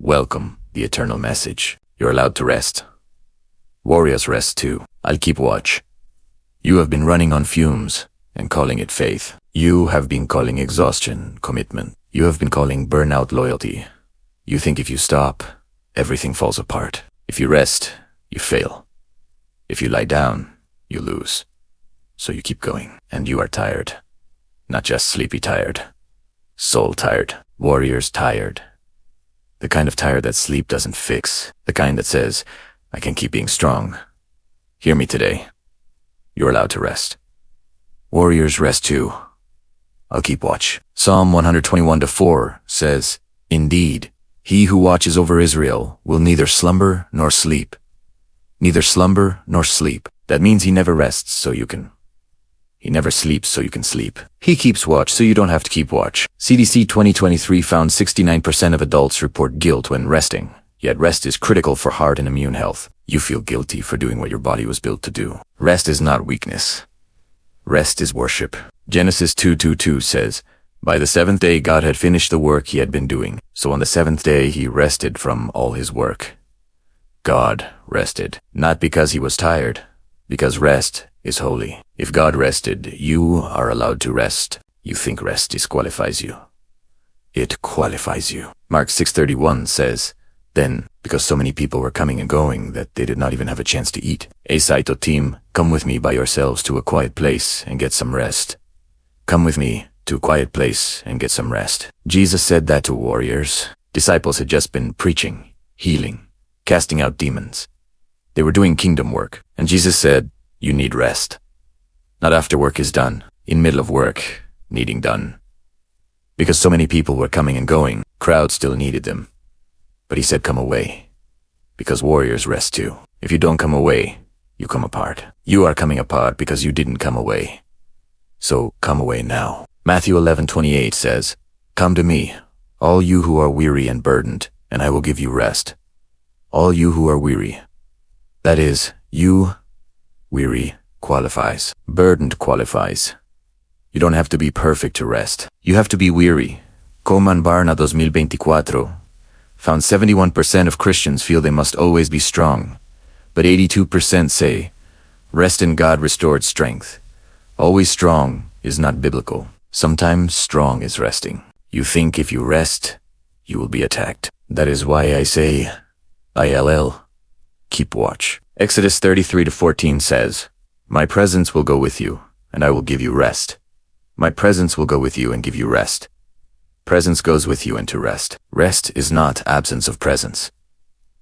Welcome, the eternal message. You're allowed to rest. Warriors rest too. I'll keep watch. You have been running on fumes and calling it faith. You have been calling exhaustion commitment. You have been calling burnout loyalty. You think if you stop, everything falls apart. If you rest, you fail. If you lie down, you lose. So you keep going, and you are tired. Not just sleepy tired. Soul tired. Warriors tired. The kind of tired that sleep doesn't fix. The kind that says, I can keep being strong. Hear me today. You're allowed to rest. Warriors rest too. I'll keep watch. Psalm 121:4 says, Indeed, he who watches over Israel will neither slumber nor sleep. Neither slumber nor sleep. That means he never rests so you can. He never sleeps so you can sleep. He keeps watch so you don't have to keep watch. CDC 2023 found 69% of adults report guilt when resting. Yet rest is critical for heart and immune health. You feel guilty for doing what your body was built to do. Rest is not weakness. Rest is worship. Genesis 2:2 says, By the seventh day God had finished the work he had been doing. So on the seventh day he rested from all his work. God rested. Not because he was tired, because rest is holy. If God rested, you are allowed to rest. You think rest disqualifies you. It qualifies you. Mark 6:31 says, Then, because so many people were coming and going that they did not even have a chance to eat, Saito team, come with me by yourselves to a quiet place and get some rest. Come with me to a quiet place and get some rest. Jesus said that to warriors. Disciples had just been preaching, healing, casting out demons. They were doing kingdom work. And Jesus said, you need rest. Not after work is done, in middle of work, needing done. Because so many people were coming and going, crowds still needed them. But he said come away, because warriors rest too. If you don't come away, you come apart. You are coming apart because you didn't come away. So come away now. Matthew 11:28 says, Come to me, all you who are weary and burdened, and I will give you rest. All you who are weary. That is, you, weary, qualifies. Burdened qualifies. You don't have to be perfect to rest. You have to be weary. Coman Barna 2024 found 71% of Christians feel they must always be strong, but 82% say, rest in God restored strength. Always strong is not biblical. Sometimes strong is resting. You think if you rest, you will be attacked. That is why I say, ILL, keep watch. Exodus 33:14 says, My presence will go with you, and I will give you rest. My presence will go with you and give you rest. Presence goes with you into rest. Rest is not absence of presence.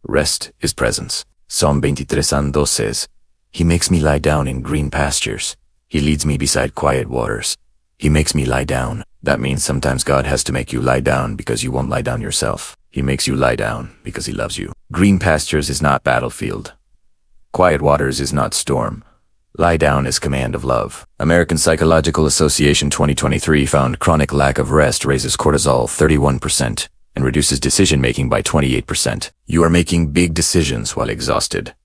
Rest is presence. Psalm 23:2 says, He makes me lie down in green pastures. He leads me beside quiet waters. He makes me lie down. That means sometimes God has to make you lie down because you won't lie down yourself. He makes you lie down because he loves you. Green pastures is not battlefield. Quiet waters is not storm. Lie down is command of love. American Psychological Association 2023 found chronic lack of rest raises cortisol 31% and reduces decision-making by 28%. You are making big decisions while exhausted.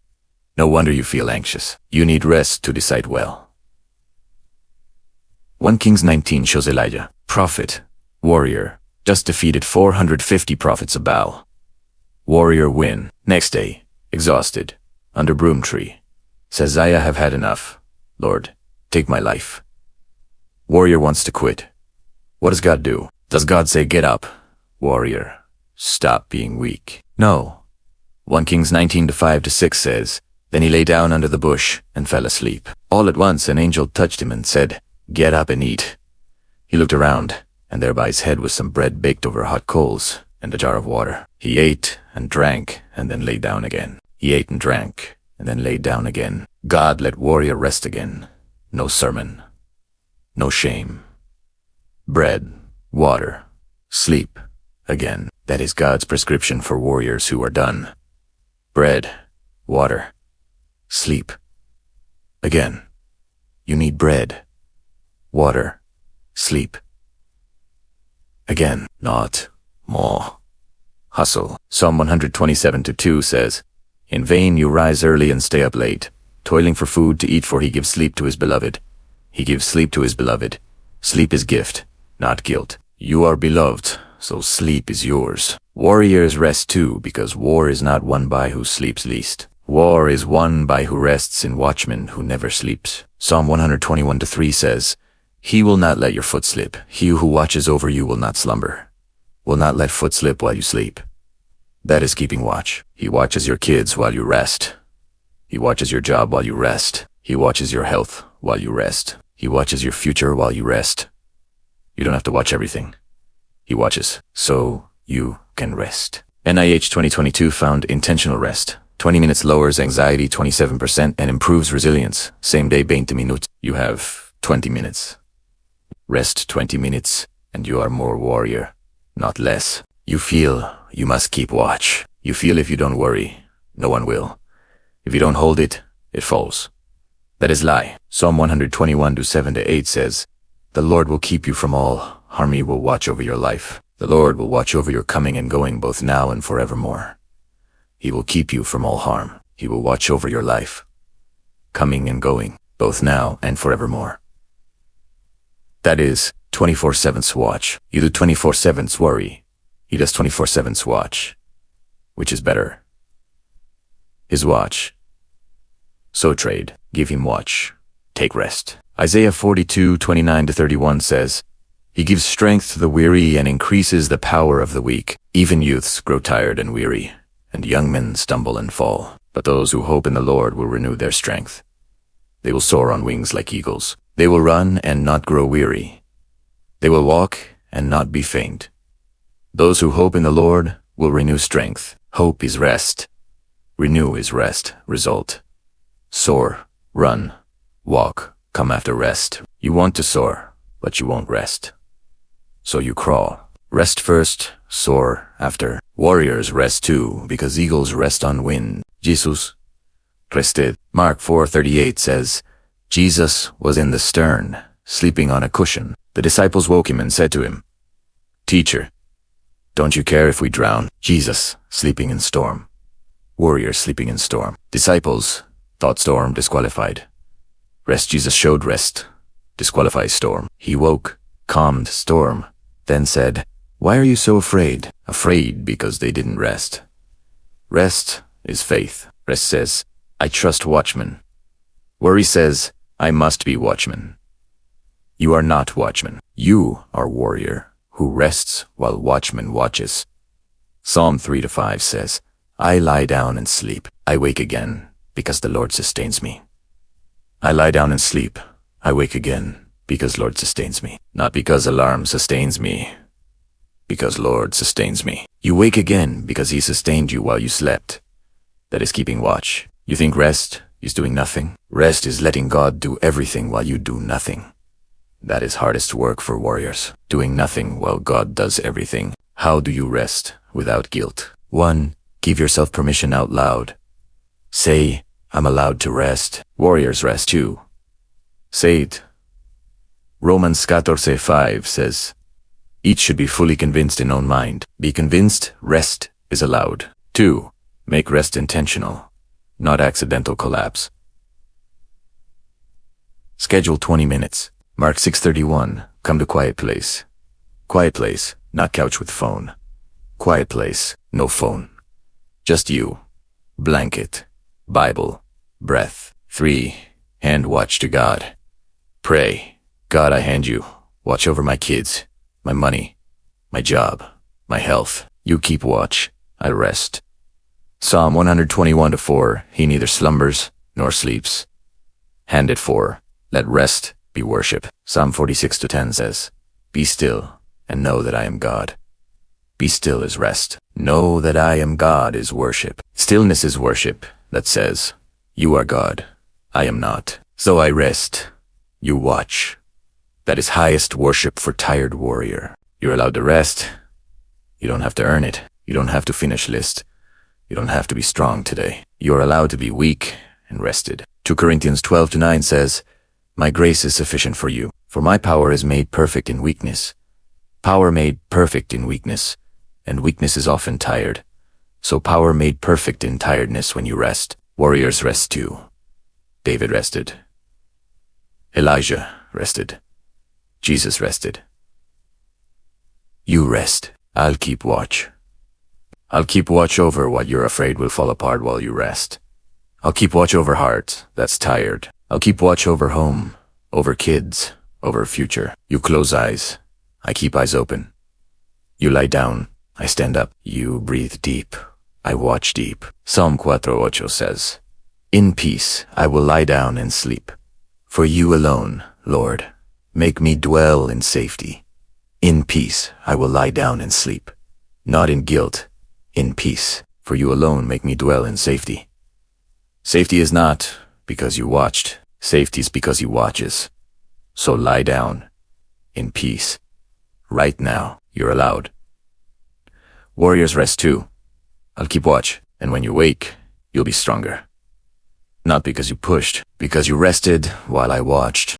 No wonder you feel anxious. You need rest to decide well. 1 Kings 19 shows Elijah, prophet, warrior, just defeated 450 prophets of Baal. Warrior win. Next day, exhausted, under broom tree. Says, I have had enough. Lord, take my life. Warrior wants to quit. What does God do? Does God say, get up, warrior, stop being weak? No. 1 Kings 19:5-6 says, Then he lay down under the bush and fell asleep. All at once an angel touched him and said, Get up and eat. He looked around, and there by his head was some bread baked over hot coals and a jar of water. He ate and drank and then lay down again. He ate and drank and then laid down again. God let warrior rest again. No sermon. No shame. Bread, water, sleep, again. That is God's prescription for warriors who are done. Bread, water, sleep, again. You need bread, water, sleep, again. Not more. Hustle. Psalm 127:2 says, In vain you rise early and stay up late, toiling for food to eat, for he gives sleep to his beloved. He gives sleep to his beloved. Sleep is gift, not guilt. You are beloved, so sleep is yours. Warriors rest too, because war is not won by who sleeps least. War is won by who rests in watchmen who never sleeps. Psalm 121:3 says, He will not let your foot slip. He who watches over you will not slumber, will not let foot slip while you sleep. That is keeping watch. He watches your kids while you rest. He watches your job while you rest. He watches your health while you rest. He watches your future while you rest. You don't have to watch everything. He watches, so you can rest. NIH 2022 found intentional rest. 20 minutes lowers anxiety 27% and improves resilience. Same day 20 minutes. You have 20 minutes. Rest 20 minutes and you are more warrior, not less. You feel you must keep watch. You feel if you don't worry, no one will. If you don't hold it, it falls. That is lie. Psalm 121:7-8 says, The Lord will keep you from all harm. He will watch over your life. The Lord will watch over your coming and going both now and forevermore. He will keep you from all harm. He will watch over your life, coming and going, both now and forevermore. That is 24/7 watch. You do 24/7 worry. He does 24/7 watch. Which is better? His watch. So trade. Give him watch. Take rest. Isaiah 42:29-31 says, He gives strength to the weary and increases the power of the weak. Even youths grow tired and weary, and young men stumble and fall. But those who hope in the Lord will renew their strength. They will soar on wings like eagles. They will run and not grow weary. They will walk and not be faint. Those who hope in the Lord will renew strength. Hope is rest. Renew is rest. Result. Soar, run, walk, come after rest. You want to soar, but you won't rest. So you crawl. Rest first, soar after. Warriors rest too, because eagles rest on wind. Jesus rested. Mark 4:38 says, Jesus was in the stern, sleeping on a cushion. The disciples woke him and said to him, Teacher, don't you care if we drown? Jesus, sleeping in storm. Warriors sleeping in storm. Disciples thought storm disqualified. Rest Jesus showed rest disqualifies storm. He woke, calmed storm, then said, Why are you so afraid? Afraid because they didn't rest. Rest is faith. Rest says, I trust watchmen. Worry says, I must be watchman. You are not watchman. You are warrior who rests while watchman watches. Psalm 3-5 says, I lie down and sleep. I wake again because the Lord sustains me. I lie down and sleep. I wake again because Lord sustains me. Not because alarm sustains me, because Lord sustains me. You wake again because he sustained you while you slept. That is keeping watch. You think rest is doing nothing? Rest is letting God do everything while you do nothing. That is hardest work for warriors. Doing nothing while God does everything. How do you rest without guilt? 1. Give yourself permission out loud. Say, I'm allowed to rest. Warriors rest too. Say it. Romans 14:5 says, Each should be fully convinced in own mind. Be convinced rest is allowed. 2. Make rest intentional, not accidental collapse. Schedule 20 minutes. Mark 6:31, come to quiet place. Quiet place, not couch with phone. Quiet place, no phone. Just you, blanket, Bible, breath. 3. Hand watch to God. Pray, God, I hand you. Watch over my kids, my money, my job, my health. You keep watch, I rest. Psalm 121:4, he neither slumbers nor sleeps. Hand it 4, let rest be worship. Psalm 46:10 says, Be still and know that I am God. Be still is rest. Know that I am God is worship. Stillness is worship that says, You are God, I am not. So I rest, you watch. That is highest worship for tired warrior. You're allowed to rest. You don't have to earn it. You don't have to finish list. You don't have to be strong today. You're allowed to be weak and rested. 2 Corinthians 12:9 says, My grace is sufficient for you, for my power is made perfect in weakness. Power made perfect in weakness, and weakness is often tired. So power made perfect in tiredness when you rest. Warriors rest too. David rested. Elijah rested. Jesus rested. You rest. I'll keep watch. I'll keep watch over what you're afraid will fall apart while you rest. I'll keep watch over heart that's tired. I'll keep watch over home, over kids, over future. You close eyes. I keep eyes open. You lie down. I stand up. You breathe deep. I watch deep. Psalm 4:8 says, "In peace I will lie down and sleep. For you alone, Lord, make me dwell in safety. In peace I will lie down and sleep. Not in guilt, in peace, for you alone make me dwell in safety." Safety is not because you watched. Safety is because he watches. So lie down, in peace. Right now, you're allowed. Warriors rest too. I'll keep watch, and when you wake, you'll be stronger. Not because you pushed, because you rested while I watched.